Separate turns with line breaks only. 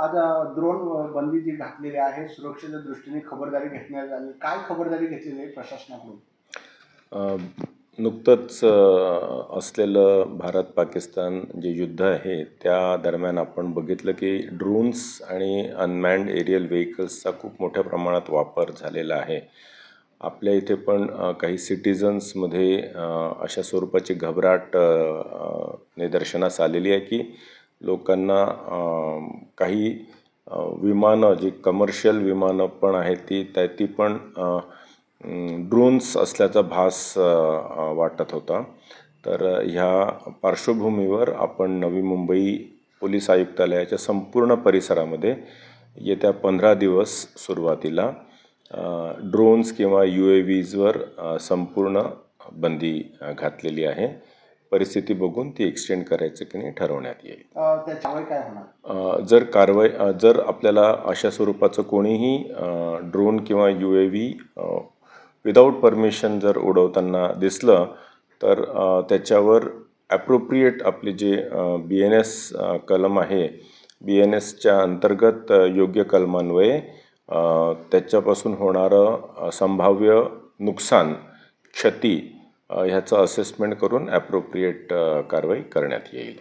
आज ड्रोन बंदी जी घातलेली आहे, सुरक्षेच्या दृष्टीने खबरदारी घेण्यात आली. काय खबरदारी घेतलेली आहे प्रशासनाकडून?
नुकतंच असलेलं भारत-पाकिस्तान जे युद्ध आहे त्या दरम्यान आपण बघितलं की ड्रोन्स आणि अनमॅन्ड एरियल व्हेकल्सचा खूप मोठ्या प्रमाणात वापर झालेला आहे. आपल्या इथे पण काही सिटिझन्समध्ये अशा स्वरूपाची घबराट निदर्शनास आलेली आहे की लोकांना काही विमानं जी कमर्शियल विमानं पण आहेत ती पण ड्रोन्स असल्याचा भास वाटत होता. तर ह्या पार्श्वभूमीवर आपण नवी मुंबई पोलीस आयुक्तालयाच्या संपूर्ण परिसरामध्ये येत्या 15 दिवस सुरुवातीला ड्रोन्स किंवा UAVजवर संपूर्ण बंदी घातलेली आहे. परिस्थिती बघून ती एक्सटेंड करायचं की नाही ठरवण्यात येईल.
त्याच्यावर काय होणार?
जर आपल्याला अशा स्वरूपाचं कोणीही ड्रोन किंवा UAV विदाऊट परमिशन जर उडवताना दिसलं तर त्याच्यावर ॲप्रोप्रिएट आपले जे BNS कलम आहे, BNSच्या अंतर्गत योग्य कलमान्वये त्याच्यापासून होणारं संभाव्य नुकसान, क्षती ह्याचं असेसमेंट करून ॲप्रोप्रिएट कारवाई करण्यात येईल.